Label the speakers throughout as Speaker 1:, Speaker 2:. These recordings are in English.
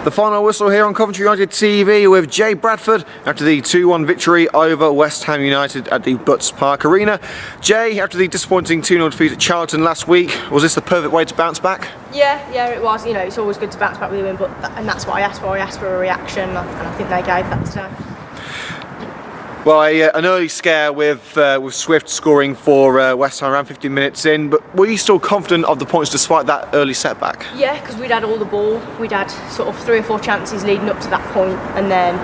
Speaker 1: The final whistle here on Coventry United TV with Jay Bradford after the 2-1 victory over West Ham United at the Butts Park Arena. Jay, after the disappointing 2-0 defeat at Charlton last week, was this the perfect way to bounce back?
Speaker 2: Yeah, it was. You know, it's always good to bounce back with a win, and that's what I asked for. I asked for a reaction, and I think they gave that today.
Speaker 1: Well, an early scare with Swift scoring for West Ham around 15 minutes in, but were you still confident of the points despite that early setback?
Speaker 2: Yeah, because we'd had all the ball. We'd had sort of 3 or 4 chances leading up to that point, and then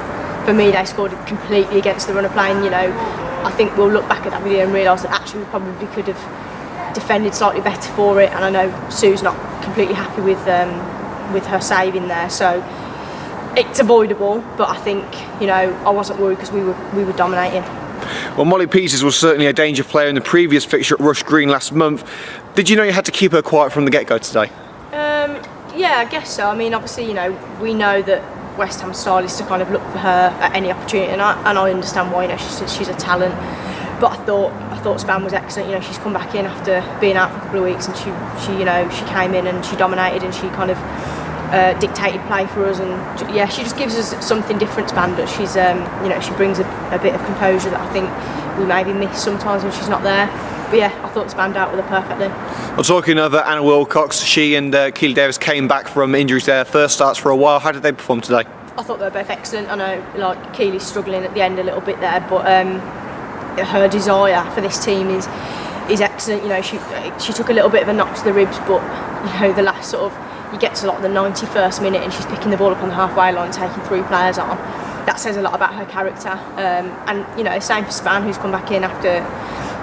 Speaker 2: for me they scored it completely against the run of play. And, you know, I think we'll look back at that video and realise that actually we probably could have defended slightly better for it. And I know Sue's not completely happy with her saving there, so it's avoidable, but I think, you know, I wasn't worried because we were dominating.
Speaker 1: Well, Molly Peters was certainly a danger player in the previous fixture at Rush Green last month. Did you know you had to keep her quiet from the get-go today?
Speaker 2: Yeah, I guess so. I mean, obviously, you know, we know that West Ham style is to kind of look for her at any opportunity, and I understand why. You know, she's a talent. But I thought Span was excellent. You know, she's come back in after being out for a couple of weeks, and she came in and she dominated, and she kind of dictated play for us, and yeah, she just gives us something different. Span, but she's you know, she brings a bit of composure that I think we maybe miss sometimes when she's not there. But yeah, I thought Span dealt with her perfectly.
Speaker 1: Well, talking of Anna Wilcox, she and Keely Davis came back from injuries there, first starts for a while. How did they perform today?
Speaker 2: I thought they were both excellent. I know, like, Keely's struggling at the end a little bit there, but her desire for this team is excellent. You know, she took a little bit of a knock to the ribs, but you know, the last sort of, you get to like the 91st minute and she's picking the ball up on the halfway line, taking 3 players on. That says a lot about her character. And you know, same for Span, who's come back in after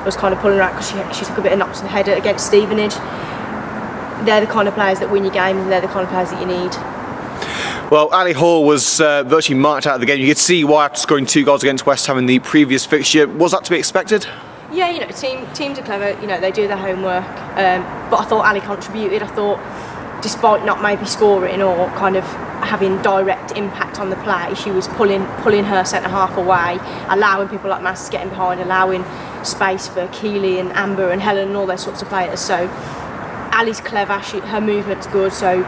Speaker 2: was kind of pulling her out because she took a bit of knocks to the head against Stevenage. They're the kind of players that win your game, and they're the kind of players that you need.
Speaker 1: Well, Ali Hall was virtually marked out of the game. You could see why after scoring 2 goals against West Ham in the previous fixture. Was that to be expected?
Speaker 2: Yeah, you know, teams are clever. You know, they do their homework. But I thought Ali contributed. I thought, despite not maybe scoring or kind of having direct impact on the play, she was pulling her centre half away, allowing people like Masters getting behind, allowing space for Keely and Amber and Helen and all those sorts of players. So Ali's clever. Her movement's good. So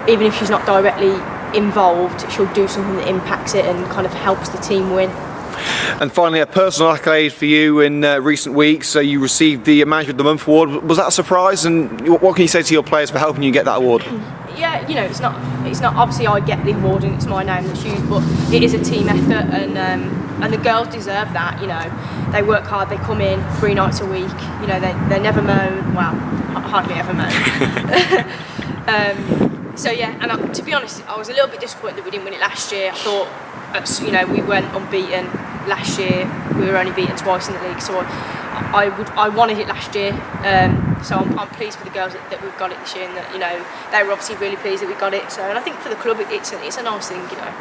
Speaker 2: even if she's not directly involved, she'll do something that impacts it and kind of helps the team win.
Speaker 1: And finally, a personal accolade for you in recent weeks. So you received the Manager of the Month award. Was that a surprise? And what can you say to your players for helping you get that award?
Speaker 2: Yeah, you know, it's not obviously I get the award and it's my name that's used, but it is a team effort, and the girls deserve that. You know, they work hard, they come in 3 nights a week. You know, they never moan. Well, hardly ever moan. So yeah, and to be honest, I was a little bit disappointed that we didn't win it last year. I thought, you know, we went unbeaten last year. We were only beaten twice in the league, so I wanted it last year. So I'm pleased for the girls that we've got it this year, and that, you know, they were obviously really pleased that we got it. So, and I think for the club, it's a nice thing, you know.